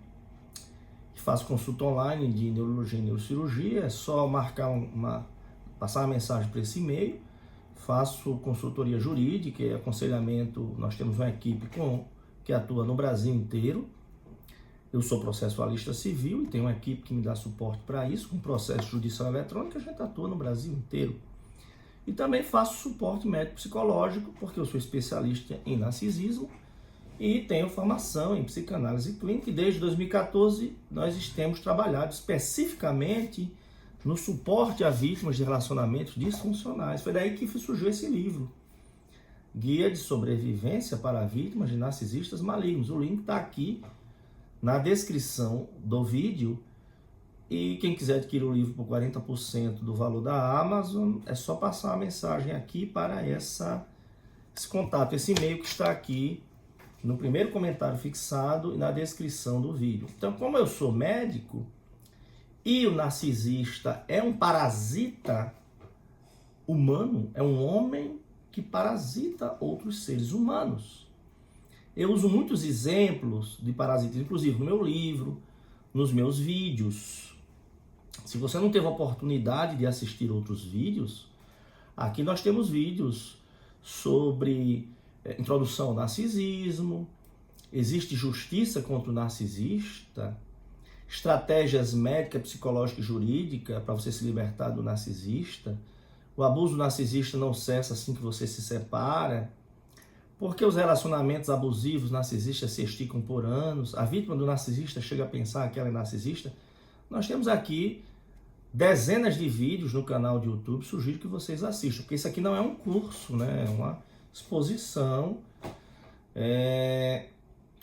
Faço consulta online de neurologia e neurocirurgia, é só marcar passar uma mensagem para esse e-mail. Faço consultoria jurídica e aconselhamento, nós temos uma equipe que atua no Brasil inteiro. Eu sou processualista civil e tenho uma equipe que me dá suporte para isso, com processo judicial eletrônico, a gente atua no Brasil inteiro. E também faço suporte médico-psicológico, porque eu sou especialista em narcisismo e tenho formação em psicanálise clínica. E desde 2014 nós temos trabalhado especificamente no suporte a vítimas de relacionamentos disfuncionais. Foi daí que surgiu esse livro, Guia de Sobrevivência para Vítimas de Narcisistas Malignos. O link está aqui na descrição do vídeo. E quem quiser adquirir o livro por 40% do valor da Amazon, é só passar uma mensagem aqui para esse contato, esse e-mail que está aqui no primeiro comentário fixado e na descrição do vídeo. Então, como eu sou médico e o narcisista é um parasita humano, é um homem que parasita outros seres humanos. Eu uso muitos exemplos de parasitas, inclusive no meu livro, nos meus vídeos. Se você não teve a oportunidade de assistir outros vídeos, aqui nós temos vídeos sobre introdução ao narcisismo, existe justiça contra o narcisista, estratégias médica, psicológica e jurídica para você se libertar do narcisista, o abuso narcisista não cessa assim que você se separa, Por que os relacionamentos abusivos narcisistas se esticam por anos? A vítima do narcisista chega a pensar que ela é narcisista? Nós temos aqui dezenas de vídeos no canal de YouTube, sugiro que vocês assistam, porque isso aqui não é um curso, né? É uma exposição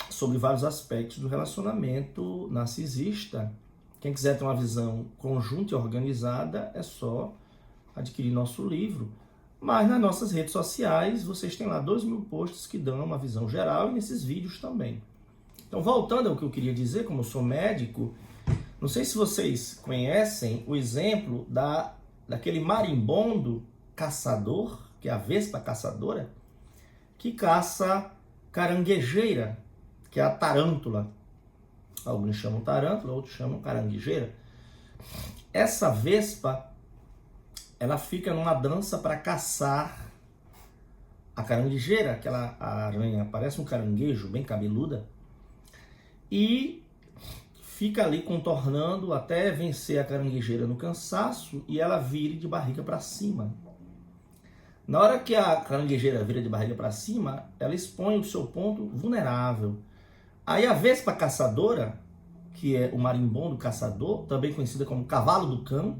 sobre vários aspectos do relacionamento narcisista. Quem quiser ter uma visão conjunta e organizada, é só adquirir nosso livro. Mas nas nossas redes sociais, vocês têm lá 2.000 posts que dão uma visão geral e nesses vídeos também. Então, voltando ao que eu queria dizer, como eu sou médico, não sei se vocês conhecem o exemplo daquele marimbondo caçador, que é a vespa caçadora, que caça caranguejeira, que é a tarântula. Alguns chamam tarântula, outros chamam caranguejeira. Essa vespa, ela fica numa dança para caçar a caranguejeira, aquela aranha, parece um caranguejo, bem cabeluda, e fica ali contornando até vencer a caranguejeira no cansaço e ela vire de barriga para cima. Na hora que a caranguejeira vira de barriga para cima, ela expõe o seu ponto vulnerável. Aí a vespa caçadora, que é o marimbondo caçador, também conhecida como cavalo do cão,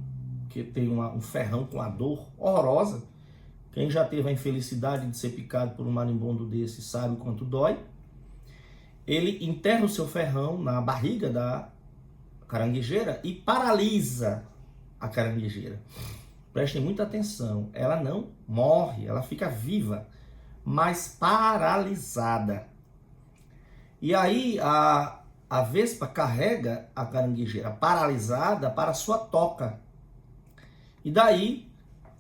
que tem um ferrão com a dor horrorosa. Quem já teve a infelicidade de ser picado por um marimbondo desse sabe o quanto dói. Ele enterra o seu ferrão na barriga da caranguejeira e paralisa a caranguejeira. Prestem muita atenção, ela não morre, ela fica viva, mas paralisada. E aí a vespa carrega a caranguejeira paralisada para sua toca. E daí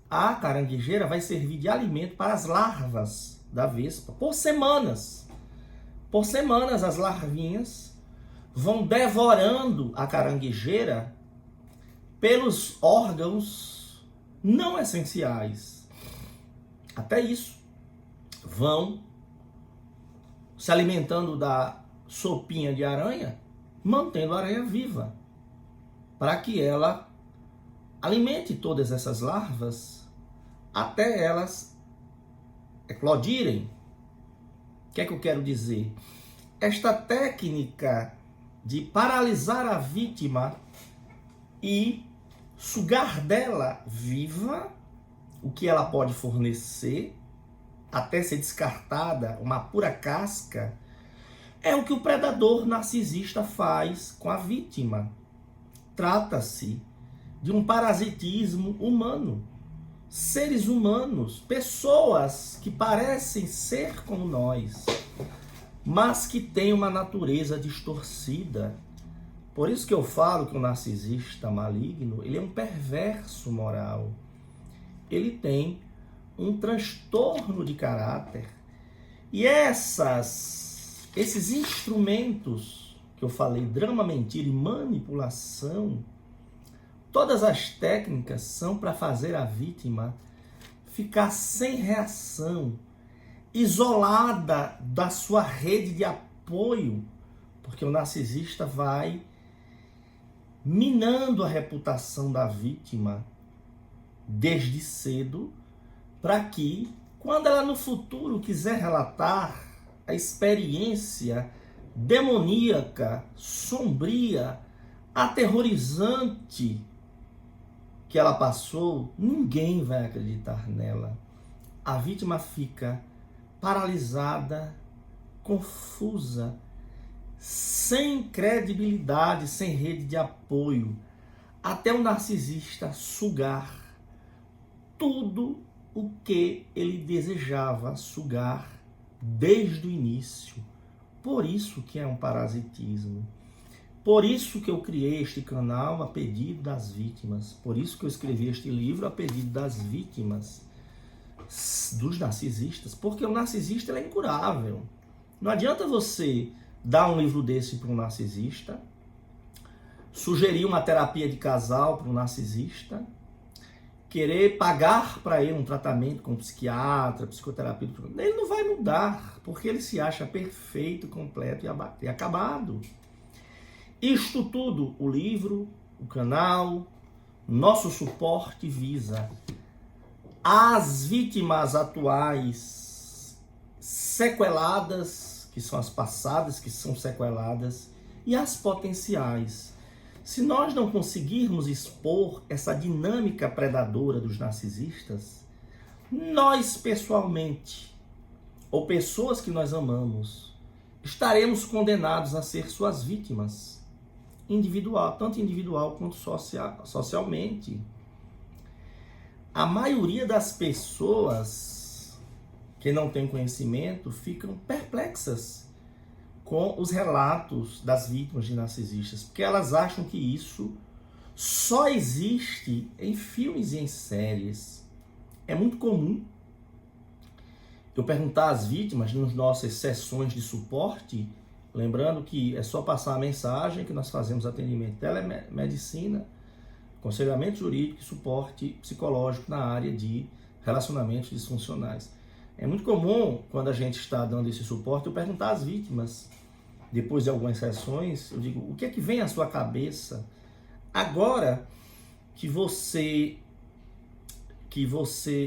a caranguejeira vai servir de alimento para as larvas da vespa por semanas. Por semanas as larvinhas vão devorando a caranguejeira pelos órgãos não essenciais. Até isso. Vão se alimentando da sopinha de aranha, mantendo a aranha viva, para que ela alimente todas essas larvas até elas eclodirem. O que é que eu quero dizer? Esta técnica de paralisar a vítima e sugar dela viva o que ela pode fornecer, até ser descartada, uma pura casca, é o que o predador narcisista faz com a vítima. Trata-se de um parasitismo humano. Seres humanos, pessoas que parecem ser como nós, mas que têm uma natureza distorcida. Por isso que eu falo que o narcisista maligno, ele é um perverso moral. Ele tem um transtorno de caráter. E esses instrumentos que eu falei, drama, mentira e manipulação, todas as técnicas são para fazer a vítima ficar sem reação, isolada da sua rede de apoio, porque o narcisista vai minando a reputação da vítima desde cedo, para que, quando ela no futuro quiser relatar a experiência demoníaca, sombria, aterrorizante que ela passou, ninguém vai acreditar nela. A vítima fica paralisada, confusa, sem credibilidade, sem rede de apoio, até o narcisista sugar tudo o que ele desejava sugar desde o início. Por isso que é um parasitismo. Por isso que eu criei este canal a pedido das vítimas. Por isso que eu escrevi este livro a pedido das vítimas, dos narcisistas. Porque o narcisista ele é incurável. Não adianta você dar um livro desse para um narcisista, sugerir uma terapia de casal para um narcisista, querer pagar para ele um tratamento com psiquiatra, psicoterapeuta. Ele não vai mudar, porque ele se acha perfeito, completo e acabado. Isto tudo, o livro, o canal, nosso suporte visa as vítimas atuais sequeladas, que são as passadas, que são sequeladas, e as potenciais. Se nós não conseguirmos expor essa dinâmica predadora dos narcisistas, nós pessoalmente, ou pessoas que nós amamos, estaremos condenados a ser suas vítimas, tanto individual quanto socialmente. A maioria das pessoas que não têm conhecimento ficam perplexas com os relatos das vítimas de narcisistas, porque elas acham que isso só existe em filmes e em séries. É muito comum eu perguntar às vítimas nas nossas sessões de suporte, lembrando que é só passar a mensagem que nós fazemos atendimento telemedicina, aconselhamento jurídico e suporte psicológico na área de relacionamentos disfuncionais. É muito comum, quando a gente está dando esse suporte, eu perguntar às vítimas, depois de algumas sessões, eu digo, o que é que vem à sua cabeça agora que você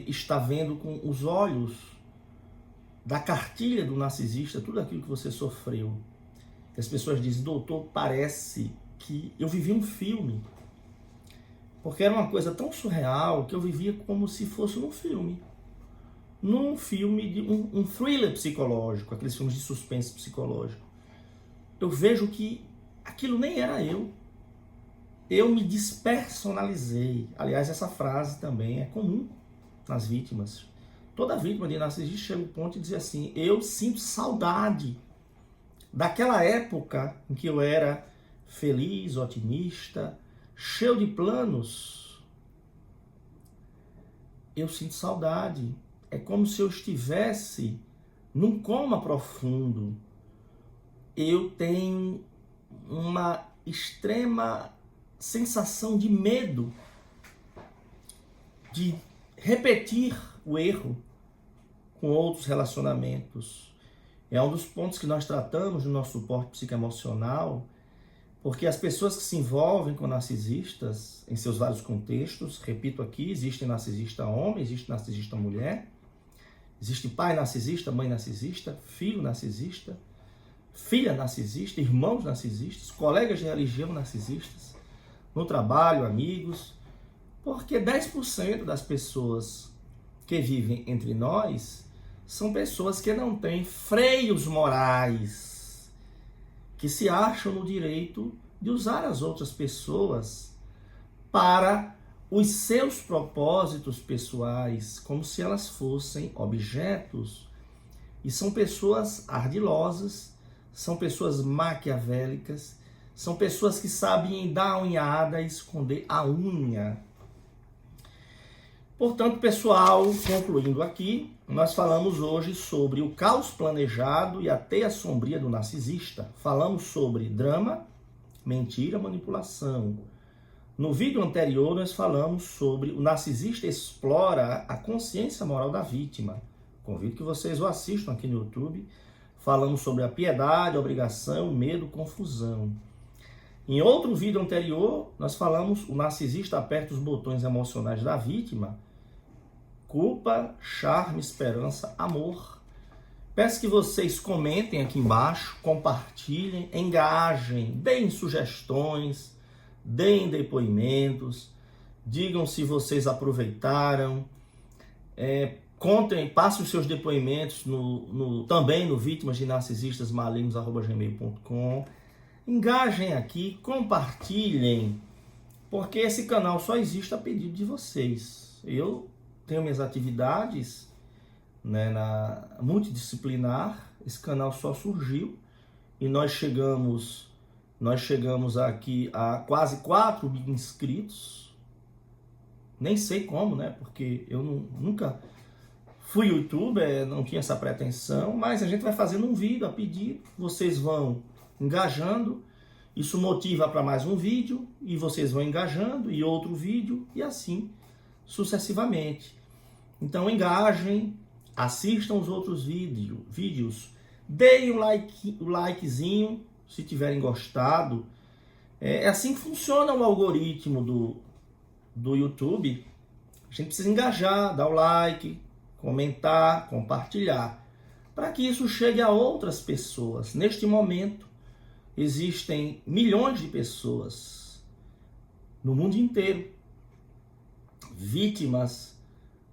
está vendo com os olhos da cartilha do narcisista, tudo aquilo que você sofreu. E as pessoas dizem, doutor, parece que eu vivi um filme. Porque era uma coisa tão surreal que eu vivia como se fosse num filme. Num filme, de um thriller psicológico, aqueles filmes de suspense psicológico. Eu vejo que aquilo nem era eu. Eu me despersonalizei. Aliás, essa frase também é comum nas vítimas. Toda vítima de narcisismo chega ao ponto de dizer assim, eu sinto saudade daquela época em que eu era feliz, otimista, cheio de planos. Eu sinto saudade. É como se eu estivesse num coma profundo. Eu tenho uma extrema sensação de medo de repetir o erro com outros relacionamentos. É um dos pontos que nós tratamos no nosso suporte psicoemocional, porque as pessoas que se envolvem com narcisistas, em seus vários contextos, repito aqui, existe narcisista homem, existe narcisista mulher, existe pai narcisista, mãe narcisista, filho narcisista, filha narcisista, irmãos narcisistas, colegas de religião narcisistas, no trabalho, amigos, porque 10% das pessoas que vivem entre nós são pessoas que não têm freios morais, que se acham no direito de usar as outras pessoas para os seus propósitos pessoais, como se elas fossem objetos. E são pessoas ardilosas, são pessoas maquiavélicas, são pessoas que sabem dar a unhada e esconder a unha. Portanto, pessoal, concluindo aqui, nós falamos hoje sobre o caos planejado e a teia sombria do narcisista. Falamos sobre drama, mentira, manipulação. No vídeo anterior, nós falamos sobre o narcisista explora a consciência moral da vítima. Convido que vocês o assistam aqui no YouTube. Falamos sobre a piedade, a obrigação, medo, confusão. Em outro vídeo anterior, nós falamos o narcisista aperta os botões emocionais da vítima. Culpa, charme, esperança, amor. Peço que vocês comentem aqui embaixo, compartilhem, engajem, deem sugestões, deem depoimentos, digam se vocês aproveitaram, contem, passem os seus depoimentos também no vitimasdenarcisistasmalignos@gmail.com. Engajem aqui, compartilhem, porque esse canal só existe a pedido de vocês. Eu tenho minhas atividades, né, na multidisciplinar, esse canal só surgiu e nós chegamos aqui a quase 4 mil inscritos. Nem sei como, né? Porque eu nunca fui youtuber, não tinha essa pretensão, mas a gente vai fazendo um vídeo a pedido, vocês vão engajando, isso motiva para mais um vídeo, e vocês vão engajando, e outro vídeo, e assim sucessivamente. Então engajem, assistam os outros vídeos, deem o likezinho se tiverem gostado. É assim que funciona o algoritmo do YouTube. A gente precisa engajar, dar o like, comentar, compartilhar. para que isso chegue a outras pessoas. Neste momento, existem milhões de pessoas no mundo inteiro vítimas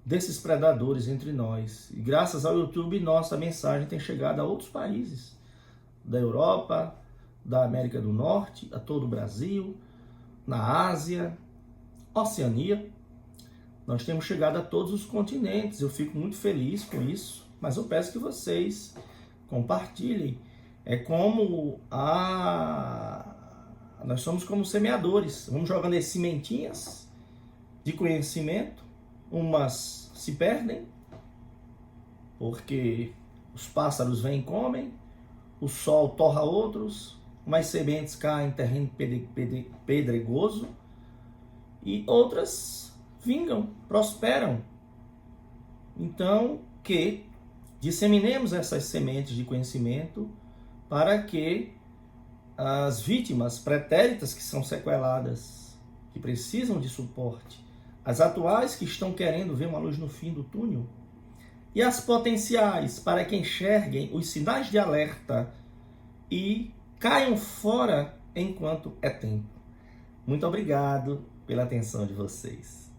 desses predadores entre nós. E graças ao YouTube, nossa mensagem tem chegado a outros países da Europa, da América do Norte, a todo o Brasil, na Ásia, Oceania. Nós temos chegado a todos os continentes. Eu fico muito feliz com isso, mas eu peço que vocês compartilhem. É como nós somos como semeadores. Vamos jogando as sementinhas de conhecimento. Umas se perdem, porque os pássaros vêm e comem, o sol torra outros, umas sementes caem em terreno pedregoso e outras vingam, prosperam. Então, que disseminemos essas sementes de conhecimento para que as vítimas pretéritas que são sequeladas, que precisam de suporte, as atuais que estão querendo ver uma luz no fim do túnel, e as potenciais para que enxerguem os sinais de alerta e caiam fora enquanto é tempo. Muito obrigado pela atenção de vocês.